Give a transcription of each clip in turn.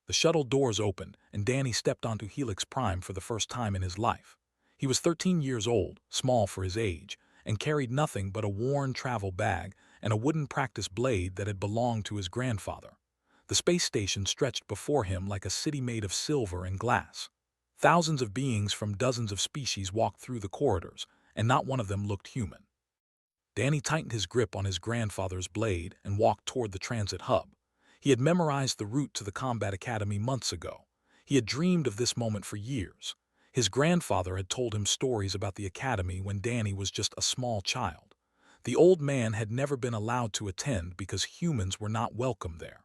The shuttle doors opened, and Danny stepped onto Helix Prime for the first time in his life. He was 13 years old, small for his age, and carried nothing but a worn travel bag and a wooden practice blade that had belonged to his grandfather. The space station stretched before him like a city made of silver and glass. Thousands of beings from dozens of species walked through the corridors, and not one of them looked human. Danny tightened his grip on his grandfather's blade and walked toward the transit hub. He had memorized the route to the Combat Academy months ago. He had dreamed of this moment for years. His grandfather had told him stories about the academy when Danny was just a small child. The old man had never been allowed to attend because humans were not welcome there.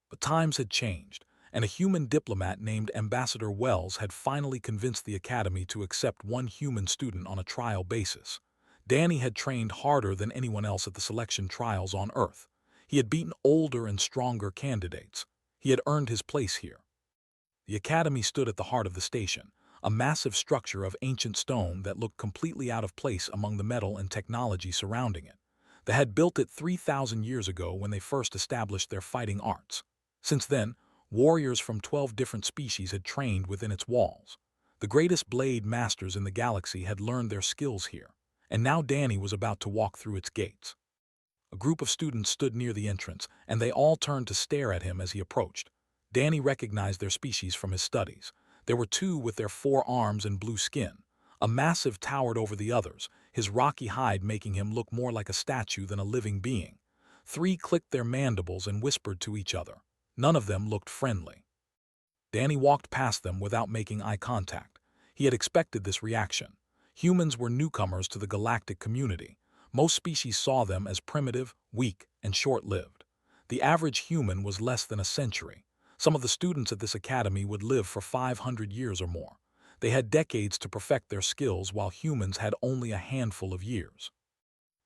But times had changed, and a human diplomat named Ambassador Wells had finally convinced the academy to accept one human student on a trial basis. Danny had trained harder than anyone else at the selection trials on Earth. He had beaten older and stronger candidates. He had earned his place here. The academy stood at the heart of the station, a massive structure of ancient stone that looked completely out of place among the metal and technology surrounding it. They had built it 3,000 years ago when they first established their fighting arts. Since then, warriors from 12 different species had trained within its walls. The greatest blade masters in the galaxy had learned their skills here, and now Danny was about to walk through its gates. A group of students stood near the entrance, and they all turned to stare at him as he approached. Danny recognized their species from his studies. There were two with their 4 arms and blue skin. A massive towered over the others, his rocky hide making him look more like a statue than a living being. 3 clicked their mandibles and whispered to each other. None of them looked friendly. Danny walked past them without making eye contact. He had expected this reaction. Humans were newcomers to the galactic community. Most species saw them as primitive, weak, and short-lived. The average human was less than a century. Some of the students at this academy would live for 500 years or more. They had decades to perfect their skills while humans had only a handful of years.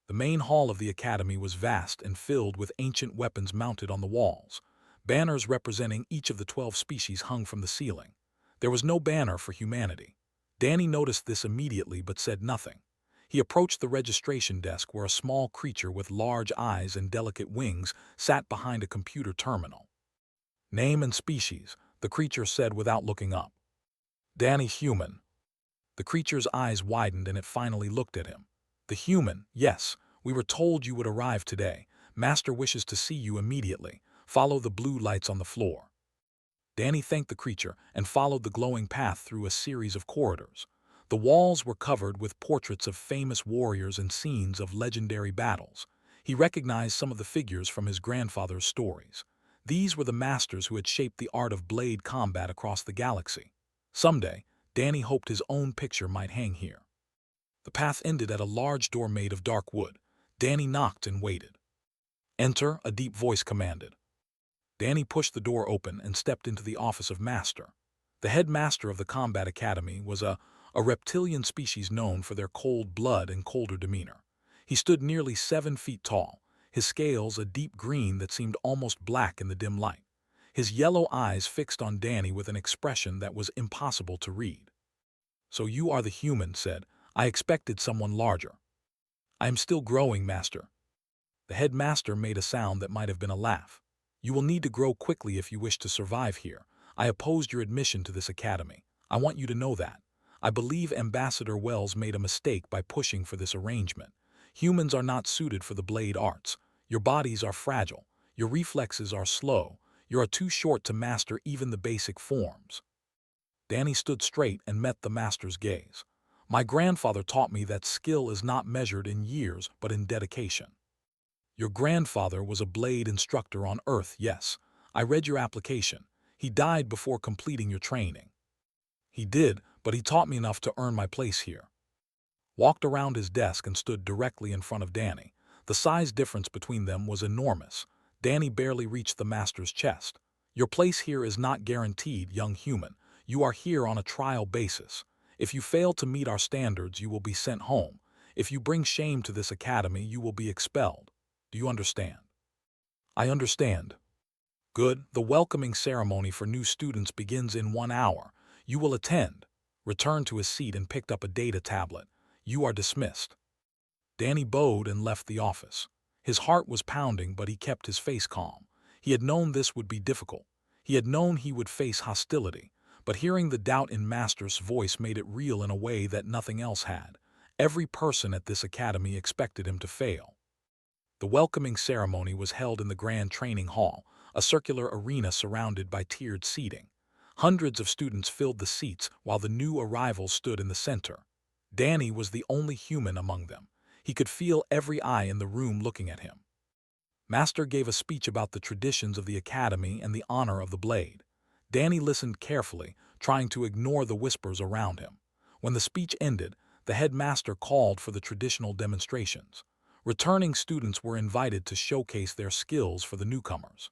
The main hall of the academy was vast and filled with ancient weapons mounted on the walls. Banners representing each of the 12 species hung from the ceiling. There was no banner for humanity. Danny noticed this immediately but said nothing. He approached the registration desk where a small creature with large eyes and delicate wings sat behind a computer terminal. "Name and species," the creature said without looking up. "Danny Human." The creature's eyes widened and it finally looked at him. "The human, yes. We were told you would arrive today. Master wishes to see you immediately. Follow the blue lights on the floor." Danny thanked the creature and followed the glowing path through a series of corridors. The walls were covered with portraits of famous warriors and scenes of legendary battles. He recognized some of the figures from his grandfather's stories. These were the masters who had shaped the art of blade combat across the galaxy. Someday, Danny hoped his own picture might hang here. The path ended at a large door made of dark wood. Danny knocked and waited. "Enter," a deep voice commanded. Danny pushed the door open and stepped into the office of Master. The headmaster of the Combat Academy was a reptilian species known for their cold blood and colder demeanor. He stood nearly 7 feet tall, his scales a deep green that seemed almost black in the dim light. His yellow eyes fixed on Danny with an expression that was impossible to read. "So you are the human," said. "I expected someone larger." "I am still growing, Master." The headmaster made a sound that might have been a laugh. "You will need to grow quickly if you wish to survive here. I opposed your admission to this academy. I want you to know that. I believe Ambassador Wells made a mistake by pushing for this arrangement. Humans are not suited for the blade arts. Your bodies are fragile. Your reflexes are slow. You are too short to master even the basic forms." Danny stood straight and met the master's gaze. "My grandfather taught me that skill is not measured in years but in dedication." "Your grandfather was a blade instructor on Earth, yes. I read your application. He died before completing your training." "He did, but he taught me enough to earn my place here." Walked around his desk and stood directly in front of Danny. The size difference between them was enormous. Danny barely reached the master's chest. "Your place here is not guaranteed, young human. You are here on a trial basis. If you fail to meet our standards, you will be sent home. If you bring shame to this academy, you will be expelled. Do you understand?" "I understand." "Good. The welcoming ceremony for new students begins in 1 hour. You will attend." Returned to his seat and picked up a data tablet. "You are dismissed." Danny bowed and left the office. His heart was pounding, but he kept his face calm. He had known this would be difficult. He had known he would face hostility, but hearing the doubt in Master's voice made it real in a way that nothing else had. Every person at this academy expected him to fail. The welcoming ceremony was held in the Grand Training Hall, a circular arena surrounded by tiered seating. Hundreds of students filled the seats while the new arrivals stood in the center. Danny was the only human among them. He could feel every eye in the room looking at him. Master gave a speech about the traditions of the academy and the honor of the blade. Danny listened carefully, trying to ignore the whispers around him. When the speech ended, the headmaster called for the traditional demonstrations. Returning students were invited to showcase their skills for the newcomers.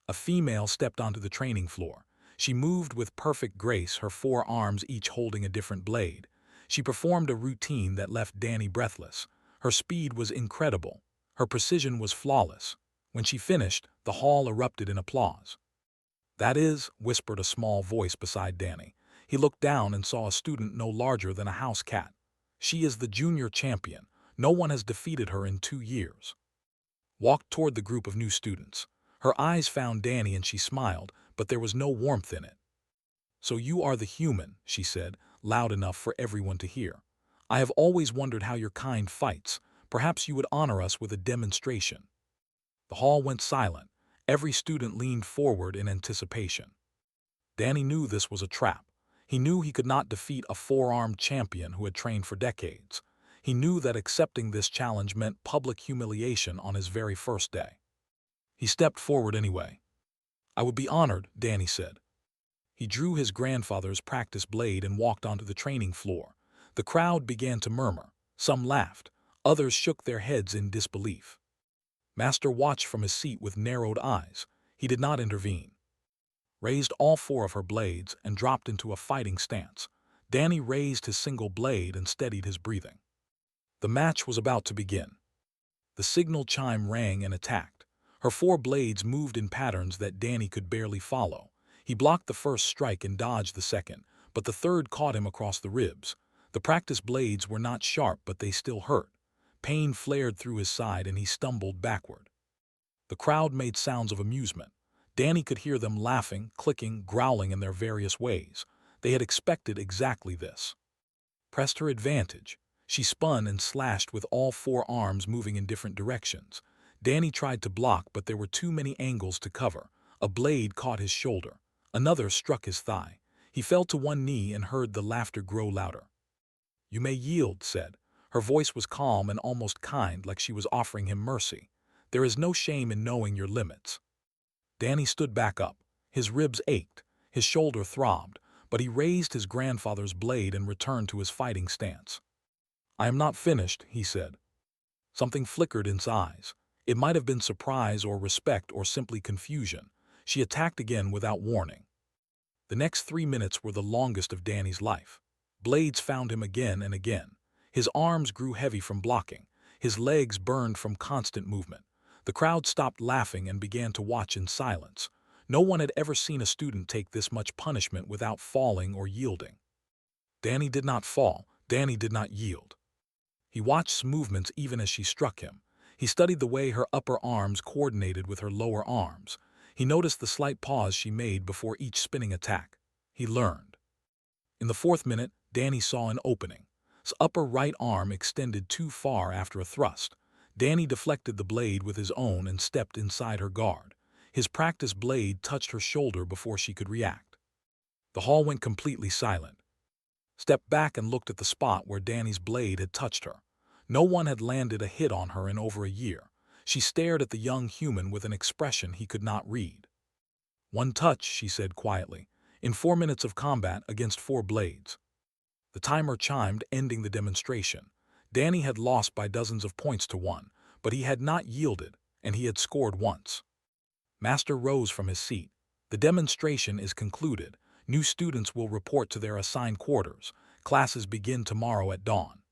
A female stepped onto the training floor. She moved with perfect grace, her 4 arms each holding a different blade. She performed a routine that left Danny breathless. Her speed was incredible. Her precision was flawless. When she finished, the hall erupted in applause. "That is," whispered a small voice beside Danny. He looked down and saw a student no larger than a house cat. "She is the junior champion. No one has defeated her in 2 years." Walked toward the group of new students. Her eyes found Danny and she smiled, but there was no warmth in it. "So you are the human," she said, loud enough for everyone to hear. "I have always wondered how your kind fights. Perhaps you would honor us with a demonstration." The hall went silent. Every student leaned forward in anticipation. Danny knew this was a trap. He knew he could not defeat a 4-armed champion who had trained for decades. He knew that accepting this challenge meant public humiliation on his very first day. He stepped forward anyway. "I would be honored," Danny said. He drew his grandfather's practice blade and walked onto the training floor. The crowd began to murmur. Some laughed. Others shook their heads in disbelief. Master watched from his seat with narrowed eyes. He did not intervene. Raised all 4 of her blades and dropped into a fighting stance. Danny raised his single blade and steadied his breathing. The match was about to begin. The signal chime rang and attacked. Her 4 blades moved in patterns that Danny could barely follow. He blocked the first strike and dodged the second, but the third caught him across the ribs. The practice blades were not sharp, but they still hurt. Pain flared through his side and he stumbled backward. The crowd made sounds of amusement. Danny could hear them laughing, clicking, growling in their various ways. They had expected exactly this. Pressed her advantage. She spun and slashed with all 4 arms moving in different directions. Danny tried to block, but there were too many angles to cover. A blade caught his shoulder. Another struck his thigh. He fell to one knee and heard the laughter grow louder. "You may yield," said. Her voice was calm and almost kind, like she was offering him mercy. "There is no shame in knowing your limits." Danny stood back up. His ribs ached. His shoulder throbbed, but he raised his grandfather's blade and returned to his fighting stance. "I am not finished," he said. Something flickered in his eyes. It might have been surprise or respect or simply confusion. She attacked again without warning. The next 3 minutes were the longest of Danny's life. Blades found him again and again. His arms grew heavy from blocking. His legs burned from constant movement. The crowd stopped laughing and began to watch in silence. No one had ever seen a student take this much punishment without falling or yielding. Danny did not fall. Danny did not yield. He watched movements even as she struck him. He studied the way her upper arms coordinated with her lower arms. He noticed the slight pause she made before each spinning attack. He learned. In the 4th minute, Danny saw an opening. His upper right arm extended too far after a thrust. Danny deflected the blade with his own and stepped inside her guard. His practice blade touched her shoulder before she could react. The hall went completely silent. Stepped back and looked at the spot where Danny's blade had touched her. No one had landed a hit on her in over a year. She stared at the young human with an expression he could not read. "1 touch," she said quietly, "in 4 minutes of combat against 4 blades." The timer chimed, ending the demonstration. Danny had lost by dozens of points to 1, but he had not yielded, and he had scored once. Master rose from his seat. "The demonstration is concluded. New students will report to their assigned quarters. Classes begin tomorrow at dawn."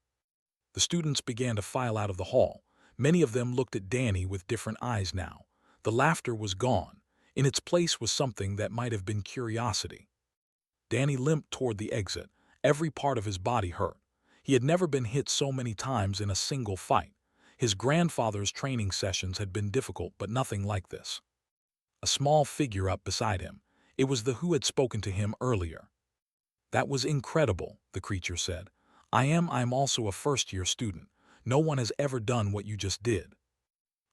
The students began to file out of the hall. Many of them looked at Danny with different eyes now. The laughter was gone. In its place was something that might have been curiosity. Danny limped toward the exit. Every part of his body hurt. He had never been hit so many times in a single fight. His grandfather's training sessions had been difficult, but nothing like this. a small figure up beside him. It was the who had spoken to him earlier. "That was incredible," the creature said. I'm also a first-year student. No one has ever done what you just did."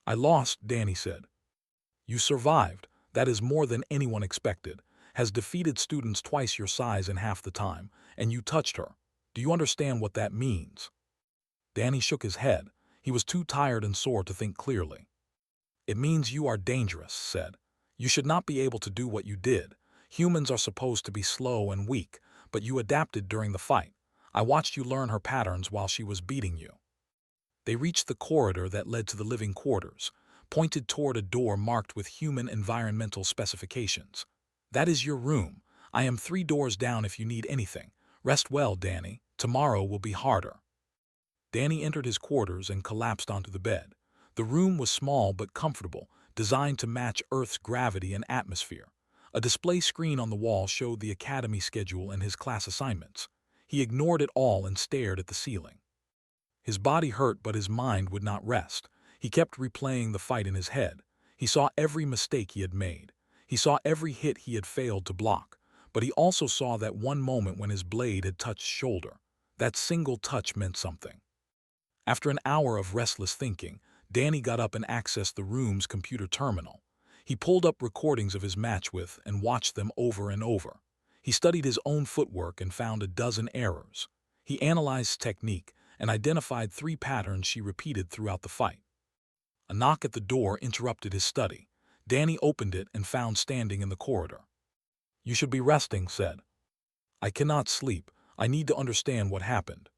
"I lost," Danny said. "You survived. That is more than anyone expected. Has defeated students twice your size in half the time, and you touched her. Do you understand what that means?" Danny shook his head. He was too tired and sore to think clearly. "It means you are dangerous," said. "You should not be able to do what you did. Humans are supposed to be slow and weak, but you adapted during the fight. I watched you learn her patterns while she was beating you." They reached the corridor that led to the living quarters, pointed toward a door marked with human environmental specifications. "That is your room. I am 3 doors down if you need anything. Rest well, Danny. Tomorrow will be harder." Danny entered his quarters and collapsed onto the bed. The room was small but comfortable, designed to match Earth's gravity and atmosphere. A display screen on the wall showed the academy schedule and his class assignments. He ignored it all and stared at the ceiling. His body hurt, but his mind would not rest. He kept replaying the fight in his head. He saw every mistake he had made. He saw every hit he had failed to block. But he also saw that one moment when his blade had touched shoulder. That single touch meant something. After an hour of restless thinking, Danny got up and accessed the room's computer terminal. He pulled up recordings of his match with and watched them over and over. He studied his own footwork and found a dozen errors. He analyzed technique and identified 3 patterns she repeated throughout the fight. A knock at the door interrupted his study. Danny opened it and found standing in the corridor. "You should be resting," said. "I cannot sleep. I need to understand what happened."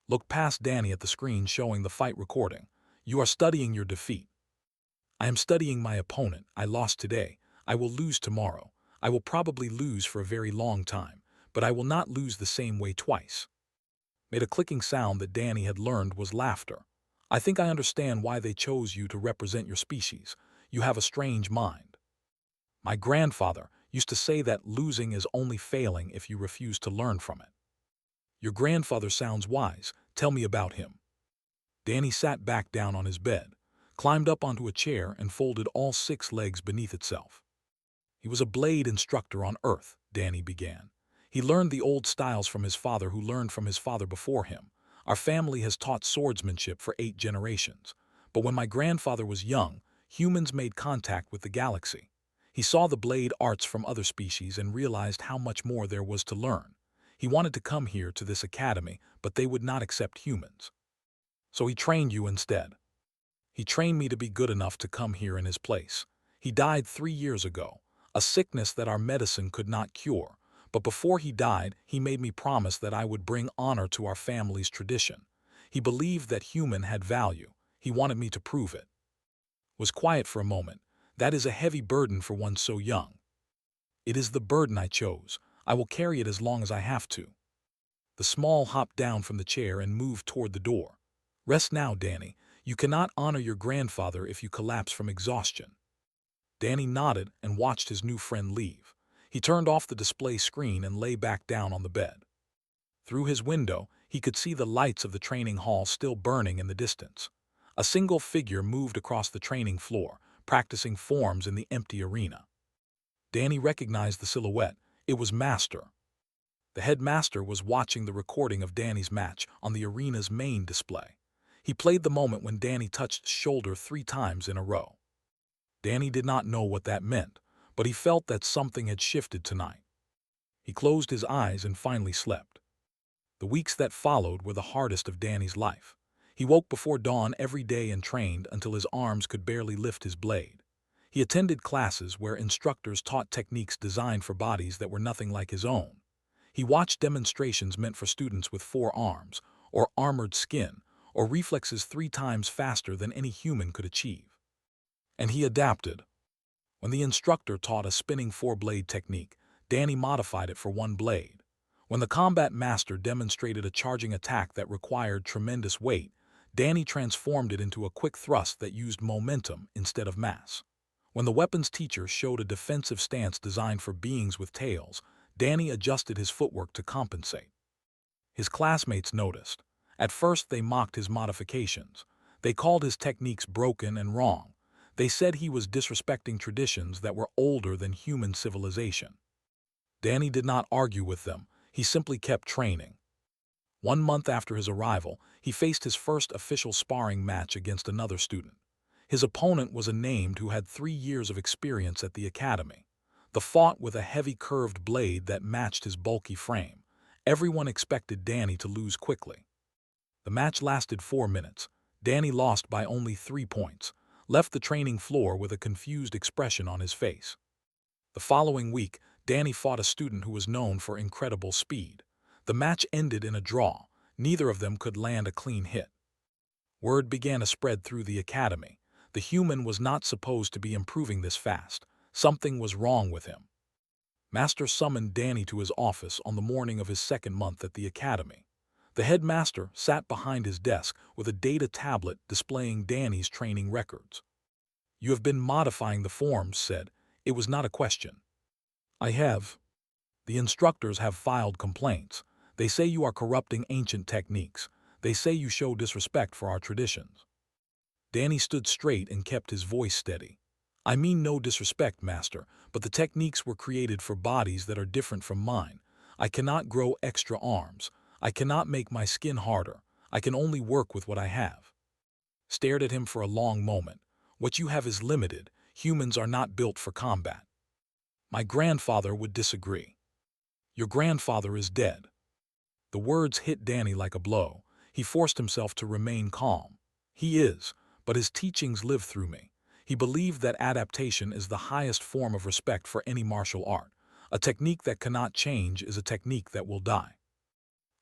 Looked past Danny at the screen showing the fight recording. "You are studying your defeat." "I am studying my opponent. I lost today. I will lose tomorrow. I will probably lose for a very long time, but I will not lose the same way twice." Made a clicking sound that Danny had learned was laughter. "I think I understand why they chose you to represent your species. You have a strange mind. My grandfather used to say that losing is only failing if you refuse to learn from it." "Your grandfather sounds wise. Tell me about him." Danny sat back down on his bed, climbed up onto a chair, and folded all 6 legs beneath itself. "He was a blade instructor on Earth," Danny began. "He learned the old styles from his father, who learned from his father before him. Our family has taught swordsmanship for 8 generations. But when my grandfather was young, humans made contact with the galaxy. He saw the blade arts from other species and realized how much more there was to learn. He wanted to come here to this academy, but they would not accept humans. So he trained you instead. He trained me to be good enough to come here in his place. He died 3 years ago, a sickness that our medicine could not cure. But before he died, he made me promise that I would bring honor to our family's tradition. He believed that human had value. He wanted me to prove it." Was quiet for a moment. "That is a heavy burden for one so young." "It is the burden I chose. I will carry it as long as I have to." The small hopped down from the chair and moved toward the door. "Rest now, Danny. You cannot honor your grandfather if you collapse from exhaustion." Danny nodded and watched his new friend leave. He turned off the display screen and lay back down on the bed. Through his window, he could see the lights of the training hall still burning in the distance. A single figure moved across the training floor, practicing forms in the empty arena. Danny recognized the silhouette. It was Master. The headmaster was watching the recording of Danny's match on the arena's main display. He played the moment when Danny touched shoulder 3 times in a row. Danny did not know what that meant, but he felt that something had shifted tonight. He closed his eyes and finally slept. The weeks that followed were the hardest of Danny's life. He woke before dawn every day and trained until his arms could barely lift his blade. He attended classes where instructors taught techniques designed for bodies that were nothing like his own. He watched demonstrations meant for students with 4 arms, or armored skin, or reflexes 3 times faster than any human could achieve. And he adapted. When the instructor taught a spinning 4-blade technique, Danny modified it for 1 blade. When the combat master demonstrated a charging attack that required tremendous weight, Danny transformed it into a quick thrust that used momentum instead of mass. When the weapons teacher showed a defensive stance designed for beings with tails, Danny adjusted his footwork to compensate. His classmates noticed. At first they mocked his modifications. They called his techniques broken and wrong. They said he was disrespecting traditions that were older than human civilization. Danny did not argue with them. He simply kept training. 1 month after his arrival, he faced his first official sparring match against another student. His opponent was a named who had 3 years of experience at the academy. The fought with a heavy curved blade that matched his bulky frame. Everyone expected Danny to lose quickly. The match lasted 4 minutes. Danny lost by only 3 points, left the training floor with a confused expression on his face. The following week, Danny fought a student who was known for incredible speed. The match ended in a draw. Neither of them could land a clean hit. Word began to spread through the academy. The human was not supposed to be improving this fast. Something was wrong with him. Master summoned Danny to his office on the morning of his 2nd month at the academy. The headmaster sat behind his desk with a data tablet displaying Danny's training records. "You have been modifying the forms," said. It was not a question. "I have. The instructors have filed complaints. They say you are corrupting ancient techniques. They say you show disrespect for our traditions." Danny stood straight and kept his voice steady. "I mean no disrespect, master, but the techniques were created for bodies that are different from mine. I cannot grow extra arms. I cannot make my skin harder. I can only work with what I have." Stared at him for a long moment. "What you have is limited. Humans are not built for combat." "My grandfather would disagree." "Your grandfather is dead." The words hit Danny like a blow. He forced himself to remain calm. "He is, but his teachings live through me." He believed that adaptation is the highest form of respect for any martial art. A technique that cannot change is a technique that will die.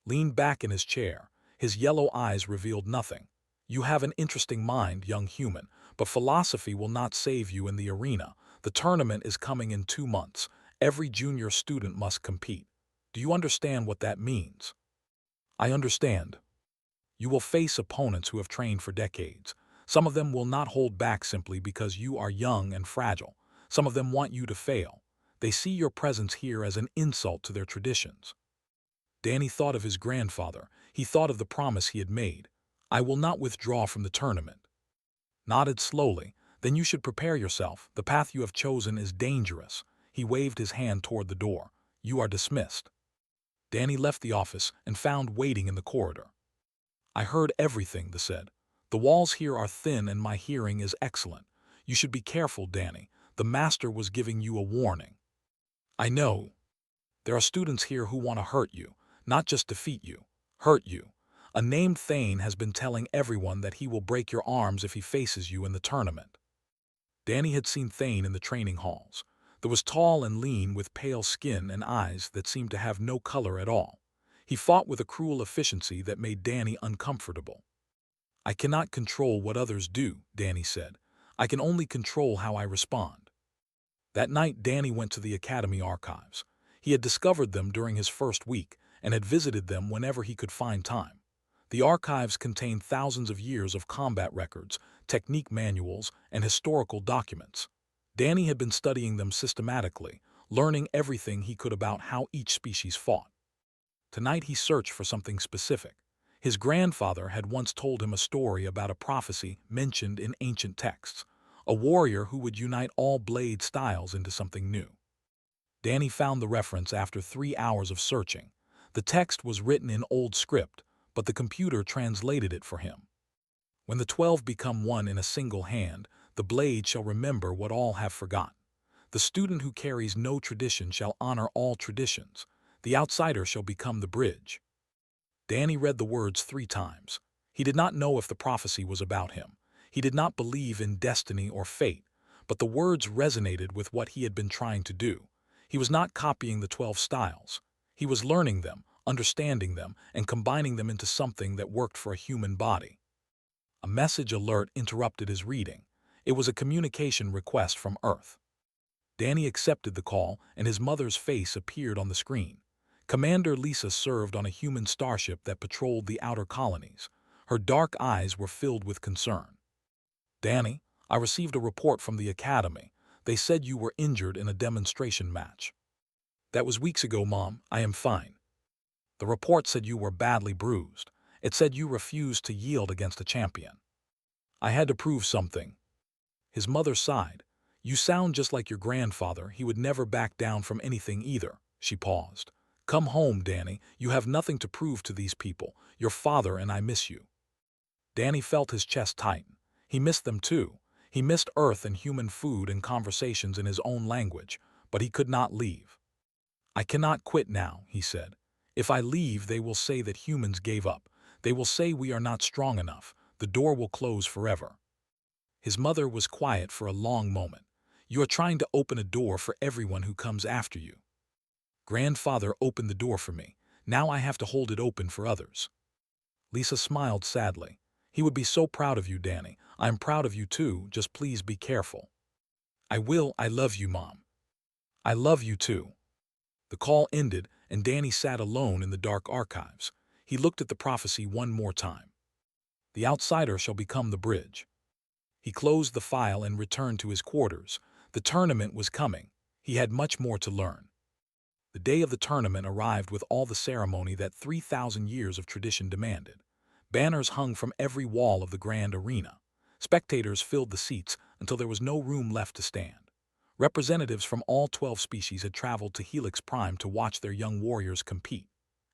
Leaned back in his chair. His yellow eyes revealed nothing. "You have an interesting mind, young human, but philosophy will not save you in the arena. The tournament is coming in 2 months. Every junior student must compete. Do you understand what that means?" "I understand." "You will face opponents who have trained for decades. Some of them will not hold back simply because you are young and fragile. Some of them want you to fail. They see your presence here as an insult to their traditions." Danny thought of his grandfather. He thought of the promise he had made. "I will not withdraw from the tournament." Nodded slowly. "Then you should prepare yourself. The path you have chosen is dangerous." He waved his hand toward the door. "You are dismissed." Danny left the office and found waiting in the corridor. "I heard everything," they said. "The walls here are thin and my hearing is excellent. You should be careful, Danny. The master was giving you a warning." "I know. There are students here who want to hurt you, not just defeat you. Hurt you. A named Thane has been telling everyone that he will break your arms if he faces you in the tournament." Danny had seen Thane in the training halls. He was tall and lean with pale skin and eyes that seemed to have no color at all. He fought with a cruel efficiency that made Danny uncomfortable. "I cannot control what others do," Danny said. "I can only control how I respond." That night, Danny went to the academy archives. He had discovered them during his first week and had visited them whenever he could find time. The archives contained thousands of years of combat records, technique manuals, and historical documents. Danny had been studying them systematically, learning everything he could about how each species fought. Tonight he searched for something specific. His grandfather had once told him a story about a prophecy mentioned in ancient texts, a warrior who would unite all blade styles into something new. Danny found the reference after 3 hours of searching. The text was written in old script, but the computer translated it for him. "When the 12 become one in a single hand, the blade shall remember what all have forgotten. The student who carries no tradition shall honor all traditions. The outsider shall become the bridge." Danny read the words 3 times. He did not know if the prophecy was about him. He did not believe in destiny or fate, but the words resonated with what he had been trying to do. He was not copying the 12 styles. He was learning them, understanding them, and combining them into something that worked for a human body. A message alert interrupted his reading. It was a communication request from Earth. Danny accepted the call, and his mother's face appeared on the screen. Commander Lisa served on a human starship that patrolled the outer colonies. Her dark eyes were filled with concern. "Danny, I received a report from the academy. They said you were injured in a demonstration match." "That was weeks ago, Mom. I am fine." "The report said you were badly bruised. It said you refused to yield against a champion." "I had to prove something." His mother sighed. You sound just like your grandfather. He would never back down from anything either. She paused. Come home, Danny. You have nothing to prove to these people. Your father and I miss you. Danny felt his chest tighten. He missed them too. He missed Earth and human food and conversations in his own language, but he could not leave. I cannot quit now, he said. If I leave, they will say that humans gave up. They will say we are not strong enough. The door will close forever. His mother was quiet for a long moment. You are trying to open a door for everyone who comes after you. Grandfather opened the door for me. Now I have to hold it open for others. Lisa smiled sadly. He would be so proud of you, Danny. I am proud of you too. Just please be careful. I will. I love you, Mom. I love you too. The call ended, and Danny sat alone in the dark archives. He looked at the prophecy one more time. The outsider shall become the bridge. He closed the file and returned to his quarters. The tournament was coming. He had much more to learn. The day of the tournament arrived with all the ceremony that 3,000 years of tradition demanded. Banners hung from every wall of the grand arena. Spectators filled the seats until there was no room left to stand. Representatives from all 12 species had traveled to Helix Prime to watch their young warriors compete.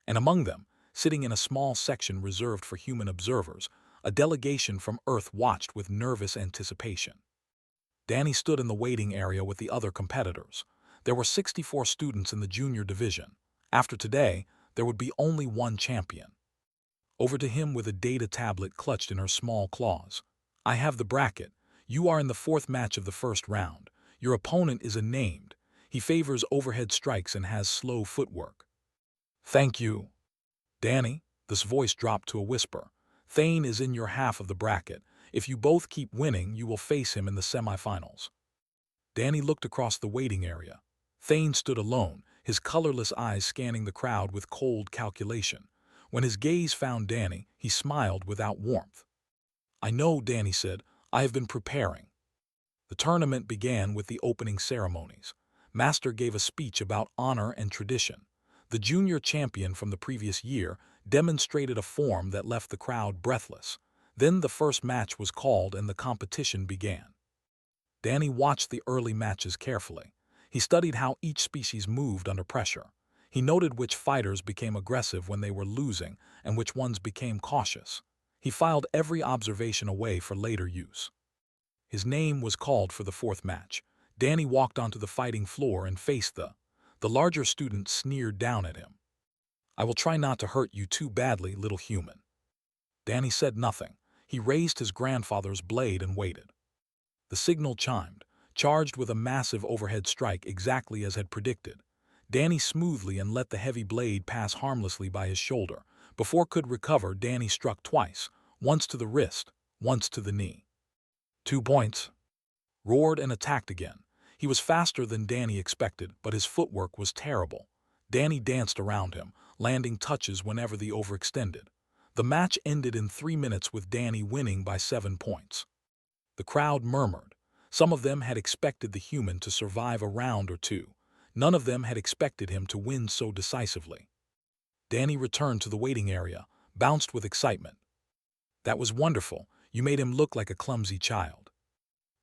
And among them, sitting in a small section reserved for human observers, a delegation from Earth watched with nervous anticipation. Danny stood in the waiting area with the other competitors. There were 64 students in the junior division. After today, there would be only one champion. Over to him with a data tablet clutched in her small claws. I have the bracket. You are in the 4th match of the first round. Your opponent is unnamed. He favors overhead strikes and has slow footwork. Thank you. Danny, this voice dropped to a whisper. Thane is in your half of the bracket. If you both keep winning, you will face him in the semifinals. Danny looked across the waiting area. Thane stood alone, his colorless eyes scanning the crowd with cold calculation. When his gaze found Danny, he smiled without warmth. I know, Danny said. I have been preparing. The tournament began with the opening ceremonies. Master gave a speech about honor and tradition. The junior champion from the previous year demonstrated a form that left the crowd breathless. Then the first match was called and the competition began. Danny watched the early matches carefully. He studied how each species moved under pressure. He noted which fighters became aggressive when they were losing and which ones became cautious. He filed every observation away for later use. His name was called for the 4th match. Danny walked onto the fighting floor and faced the larger student sneered down at him. I will try not to hurt you too badly, little human. Danny said nothing. He raised his grandfather's blade and waited. The signal chimed, charged with a massive overhead strike exactly as had predicted. Danny smoothly and let the heavy blade pass harmlessly by his shoulder. Before could recover, Danny struck twice, once to the wrist, once to the knee. 2 points. Roared and attacked again. He was faster than Danny expected, but his footwork was terrible. Danny danced around him, landing touches whenever they overextended. The match ended in 3 minutes with Danny winning by 7 points. The crowd murmured. Some of them had expected the human to survive a round or two. None of them had expected him to win so decisively. Danny returned to the waiting area, bounced with excitement. That was wonderful. You made him look like a clumsy child.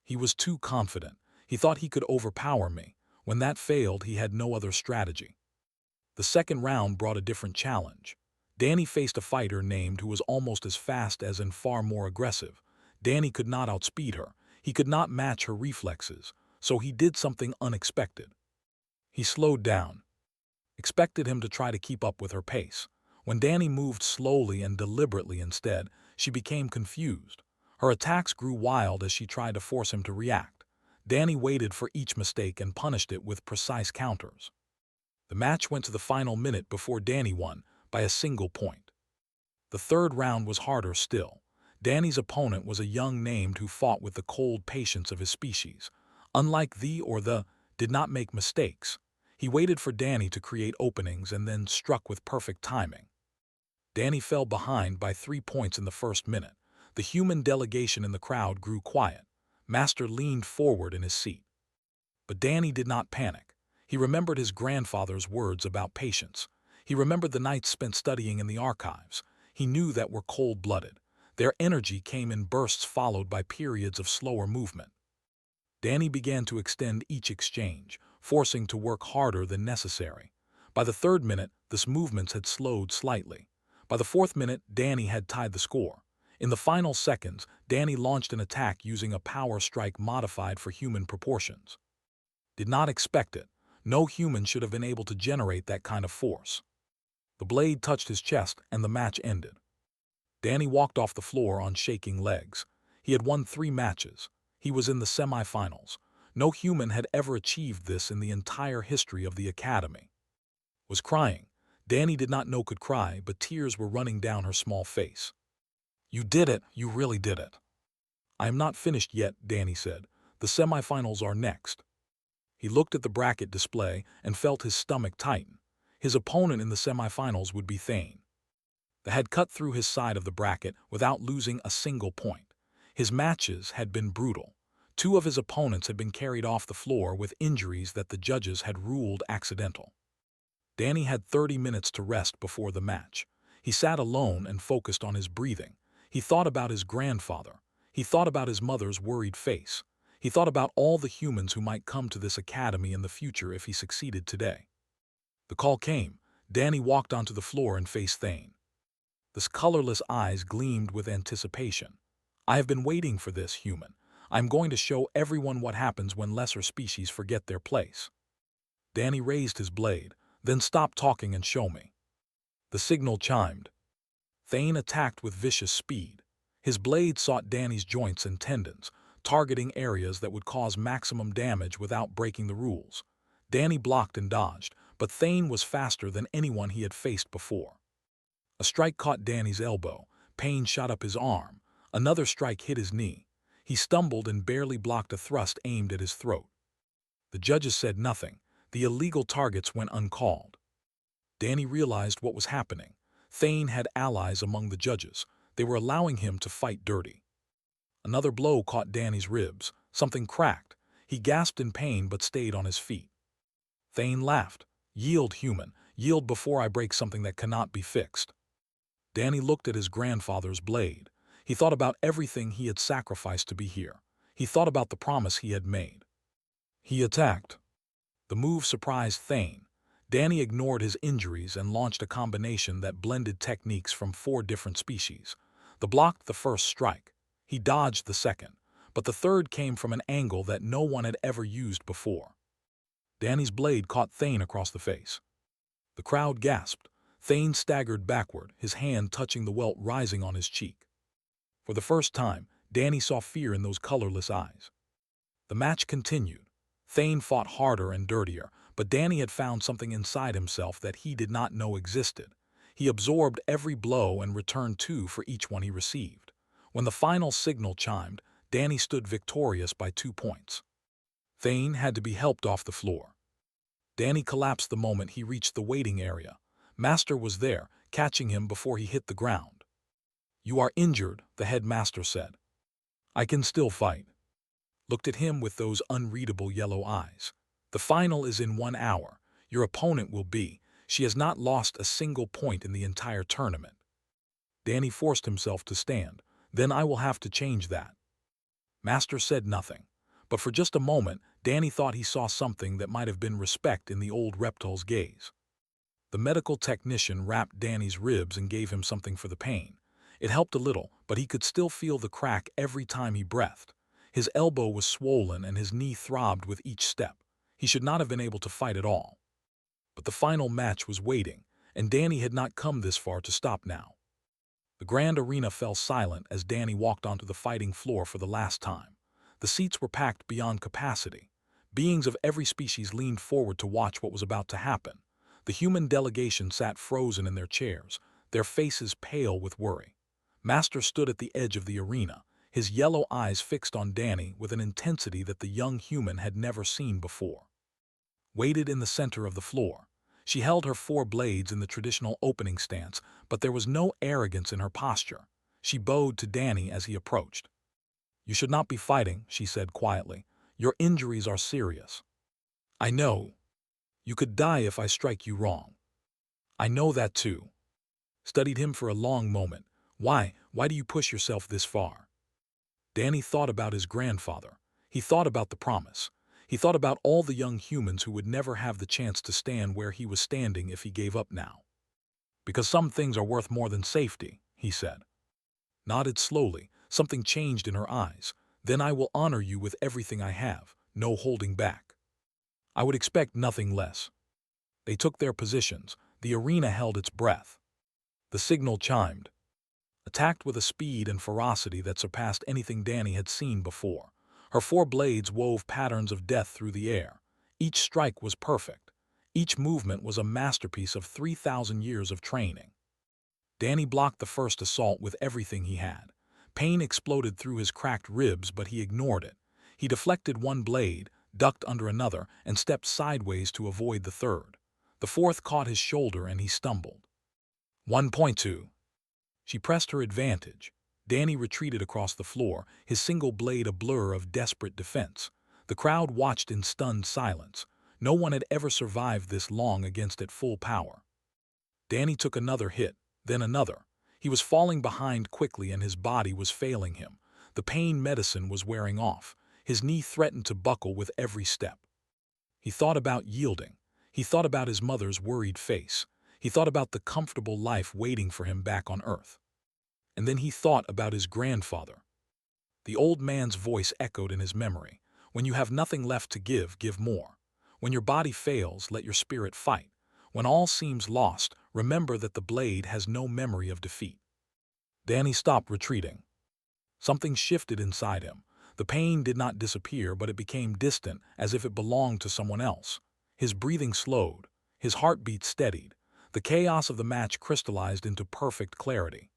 He was too confident. He thought he could overpower me. When that failed, he had no other strategy. The second round brought a different challenge. Danny faced a fighter named who was almost as fast as and far more aggressive. Danny could not outspeed her. He could not match her reflexes, so he did something unexpected. He slowed down. Expected him to try to keep up with her pace. When Danny moved slowly and deliberately instead, she became confused. Her attacks grew wild as she tried to force him to react. Danny waited for each mistake and punished it with precise counters. The match went to the final minute before Danny won by a single point. The third round was harder still. Danny's opponent was a young named who fought with the cold patience of his species. Unlike did not make mistakes. He waited for Danny to create openings and then struck with perfect timing. Danny fell behind by 3 points in the first minute. The human delegation in the crowd grew quiet. Master leaned forward in his seat. But Danny did not panic. He remembered his grandfather's words about patience. He remembered the nights spent studying in the archives. He knew that were cold-blooded. Their energy came in bursts followed by periods of slower movement. Danny began to extend each exchange, forcing to work harder than necessary. By the third minute, the movements had slowed slightly. By the fourth minute, Danny had tied the score. In the final seconds, Danny launched an attack using a power strike modified for human proportions. Did not expect it. No human should have been able to generate that kind of force. The blade touched his chest and the match ended. Danny walked off the floor on shaking legs. He had won 3 matches. He was in the semi-finals. No human had ever achieved this in the entire history of the Academy. Was crying. Danny did not know could cry, but tears were running down her small face. "You did it, you really did it." "I am not finished yet," Danny said. "The semi-finals are next." He looked at the bracket display and felt his stomach tighten. His opponent in the semi-finals would be Thane. They had cut through his side of the bracket without losing a single point. His matches had been brutal. 2 of his opponents had been carried off the floor with injuries that the judges had ruled accidental. Danny had 30 minutes to rest before the match. He sat alone and focused on his breathing. He thought about his grandfather. He thought about his mother's worried face. He thought about all the humans who might come to this academy in the future if he succeeded today. The call came. Danny walked onto the floor and faced Thane. His colorless eyes gleamed with anticipation. "I have been waiting for this, human. I am going to show everyone what happens when lesser species forget their place." Danny raised his blade, "Then stop talking and show me." The signal chimed. Thane attacked with vicious speed. His blade sought Danny's joints and tendons, targeting areas that would cause maximum damage without breaking the rules. Danny blocked and dodged, but Thane was faster than anyone he had faced before. A strike caught Danny's elbow. Pain shot up his arm. Another strike hit his knee. He stumbled and barely blocked a thrust aimed at his throat. The judges said nothing. The illegal targets went uncalled. Danny realized what was happening. Thane had allies among the judges. They were allowing him to fight dirty. Another blow caught Danny's ribs. Something cracked. He gasped in pain but stayed on his feet. Thane laughed. "Yield, human. Yield before I break something that cannot be fixed." Danny looked at his grandfather's blade. He thought about everything he had sacrificed to be here. He thought about the promise he had made. He attacked. The move surprised Thane. Danny ignored his injuries and launched a combination that blended techniques from 4 different species. The blocked the first strike. He dodged the second, but the third came from an angle that no one had ever used before. Danny's blade caught Thane across the face. The crowd gasped. Thane staggered backward, his hand touching the welt rising on his cheek. For the first time, Danny saw fear in those colorless eyes. The match continued. Thane fought harder and dirtier, but Danny had found something inside himself that he did not know existed. He absorbed every blow and returned 2 for each one he received. When the final signal chimed, Danny stood victorious by 2 points. Thane had to be helped off the floor. Danny collapsed the moment he reached the waiting area. Master was there, catching him before he hit the ground. "You are injured," the headmaster said. "I can still fight." Looked at him with those unreadable yellow eyes. "The final is in 1 hour. Your opponent will be. She has not lost a single point in the entire tournament." Danny forced himself to stand. "Then I will have to change that." Master said nothing. But for just a moment, Danny thought he saw something that might have been respect in the old reptile's gaze. The medical technician wrapped Danny's ribs and gave him something for the pain. It helped a little, but he could still feel the crack every time he breathed. His elbow was swollen and his knee throbbed with each step. He should not have been able to fight at all. But the final match was waiting, and Danny had not come this far to stop now. The grand arena fell silent as Danny walked onto the fighting floor for the last time. The seats were packed beyond capacity. Beings of every species leaned forward to watch what was about to happen. The human delegation sat frozen in their chairs, their faces pale with worry. Master stood at the edge of the arena, his yellow eyes fixed on Danny with an intensity that the young human had never seen before. Waited in the center of the floor. She held her 4 blades in the traditional opening stance, but there was no arrogance in her posture. She bowed to Danny as he approached. "You should not be fighting," she said quietly. "Your injuries are serious." "I know. You could die if I strike you wrong." "I know that too." Studied him for a long moment. Why do you push yourself this far?" Danny thought about his grandfather. He thought about the promise. He thought about all the young humans who would never have the chance to stand where he was standing if he gave up now. "Because some things are worth more than safety," he said. Nodded slowly, something changed in her eyes. "Then I will honor you with everything I have, no holding back. I would expect nothing less." They took their positions. The arena held its breath. The signal chimed. Attacked with a speed and ferocity that surpassed anything Danny had seen before. Her 4 blades wove patterns of death through the air. Each strike was perfect. Each movement was a masterpiece of 3,000 years of training. Danny blocked the first assault with everything he had. Pain exploded through his cracked ribs, but he ignored it. He deflected one blade, ducked under another, and stepped sideways to avoid the third. The fourth caught his shoulder and he stumbled. 1.2. She pressed her advantage. Danny retreated across the floor, his single blade a blur of desperate defense. The crowd watched in stunned silence. No one had ever survived this long against at full power. Danny took another hit, then another. He was falling behind quickly and his body was failing him. The pain medicine was wearing off. His knee threatened to buckle with every step. He thought about yielding. He thought about his mother's worried face. He thought about the comfortable life waiting for him back on Earth. And then he thought about his grandfather. The old man's voice echoed in his memory. "When you have nothing left to give, give more. When your body fails, let your spirit fight. When all seems lost, remember that the blade has no memory of defeat." Danny stopped retreating. Something shifted inside him. The pain did not disappear, but it became distant, as if it belonged to someone else. His breathing slowed. His heartbeat steadied. The chaos of the match crystallized into perfect clarity.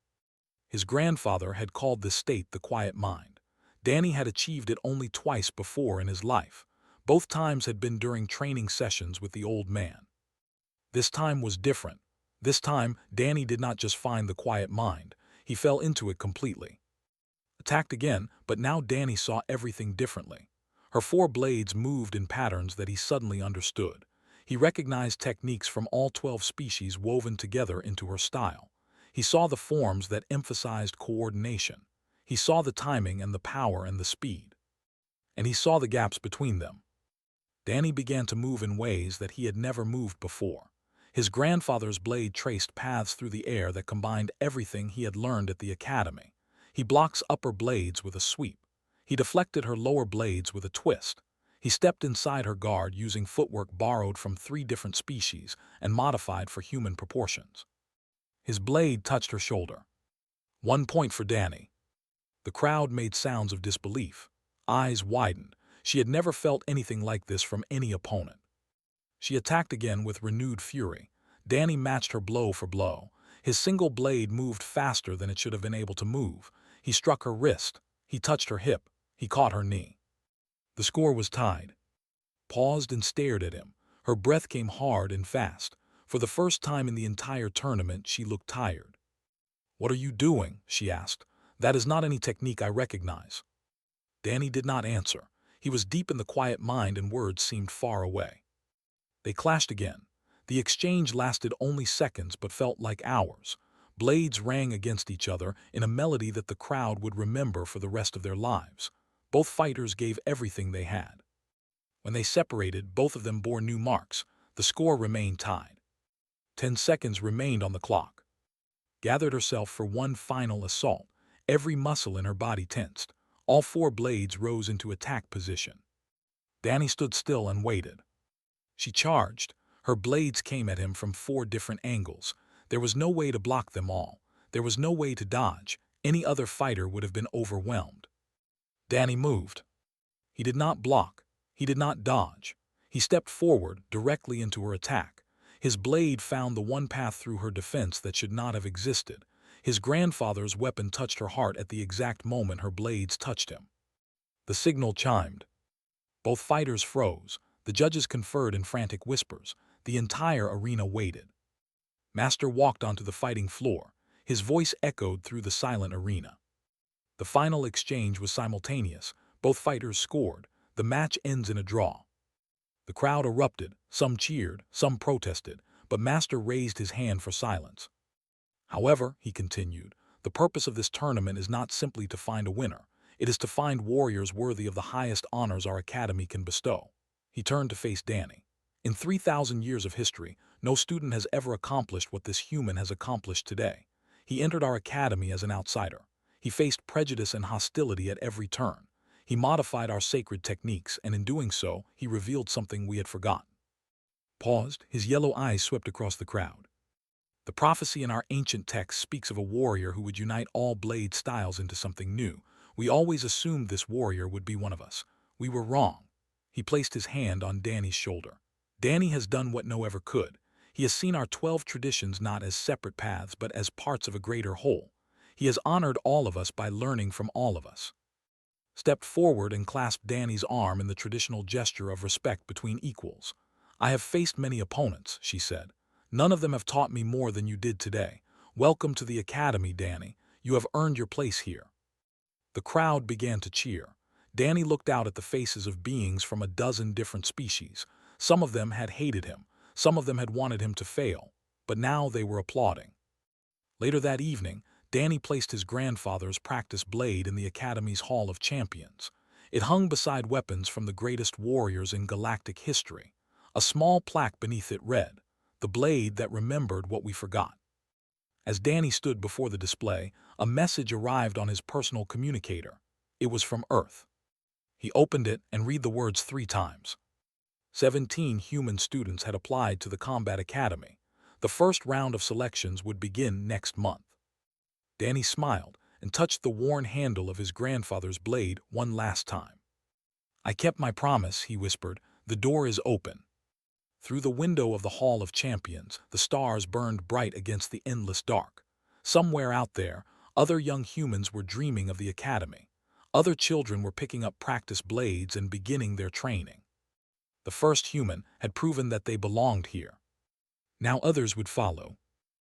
His grandfather had called this state the quiet mind. Danny had achieved it only twice before in his life. Both times had been during training sessions with the old man. This time was different. This time, Danny did not just find the quiet mind. He fell into it completely. Attacked again, but now Danny saw everything differently. Her 4 blades moved in patterns that he suddenly understood. He recognized techniques from all 12 species woven together into her style. He saw the forms that emphasized coordination. He saw the timing and the power and the speed. And he saw the gaps between them. Danny began to move in ways that he had never moved before. His grandfather's blade traced paths through the air that combined everything he had learned at the academy. He blocked upper blades with a sweep. He deflected her lower blades with a twist. He stepped inside her guard using footwork borrowed from 3 different species and modified for human proportions. His blade touched her shoulder. 1 point for Danny. The crowd made sounds of disbelief. Eyes widened. She had never felt anything like this from any opponent. She attacked again with renewed fury. Danny matched her blow for blow. His single blade moved faster than it should have been able to move. He struck her wrist. He touched her hip. He caught her knee. The score was tied. Paused and stared at him. Her breath came hard and fast. For the first time in the entire tournament, she looked tired. "What are you doing?" she asked. "That is not any technique I recognize." Danny did not answer. He was deep in the quiet mind and words seemed far away. They clashed again. The exchange lasted only seconds but felt like hours. Blades rang against each other in a melody that the crowd would remember for the rest of their lives. Both fighters gave everything they had. When they separated, both of them bore new marks. The score remained tied. 10 seconds remained on the clock. Gathered herself for one final assault. Every muscle in her body tensed. All 4 blades rose into attack position. Danny stood still and waited. She charged. Her blades came at him from 4 different angles. There was no way to block them all. There was no way to dodge. Any other fighter would have been overwhelmed. Danny moved. He did not block. He did not dodge. He stepped forward, directly into her attack. His blade found the one path through her defense that should not have existed. His grandfather's weapon touched her heart at the exact moment her blades touched him. The signal chimed. Both fighters froze. The judges conferred in frantic whispers. The entire arena waited. Master walked onto the fighting floor. His voice echoed through the silent arena. The final exchange was simultaneous. Both fighters scored. The match ends in a draw. The crowd erupted. Some cheered, some protested, but Master raised his hand for silence. "However," he continued, "the purpose of this tournament is not simply to find a winner. It is to find warriors worthy of the highest honors our academy can bestow." He turned to face Danny. "In 3,000 years of history, no student has ever accomplished what this human has accomplished today. He entered our academy as an outsider. He faced prejudice and hostility at every turn. He modified our sacred techniques, and in doing so, he revealed something we had forgotten." Paused, his yellow eyes swept across the crowd. "The prophecy in our ancient texts speaks of a warrior who would unite all blade styles into something new. We always assumed this warrior would be one of us. We were wrong." He placed his hand on Danny's shoulder. "Danny has done what no ever could. He has seen our 12 traditions not as separate paths but as parts of a greater whole. He has honored all of us by learning from all of us." Stepped forward and clasped Danny's arm in the traditional gesture of respect between equals. "I have faced many opponents," she said. "None of them have taught me more than you did today. Welcome to the academy, Danny. You have earned your place here." The crowd began to cheer. Danny looked out at the faces of beings from a dozen different species. Some of them had hated him, some of them had wanted him to fail, but now they were applauding. Later that evening, Danny placed his grandfather's practice blade in the Academy's Hall of Champions. It hung beside weapons from the greatest warriors in galactic history. A small plaque beneath it read, "The blade that remembered what we forgot." As Danny stood before the display, a message arrived on his personal communicator. It was from Earth. He opened it and read the words 3 times. 17 human students had applied to the Combat Academy. The first round of selections would begin next month. Danny smiled and touched the worn handle of his grandfather's blade one last time. "I kept my promise," he whispered. "The door is open." Through the window of the Hall of Champions, the stars burned bright against the endless dark. Somewhere out there, other young humans were dreaming of the academy. Other children were picking up practice blades and beginning their training. The first human had proven that they belonged here. Now others would follow.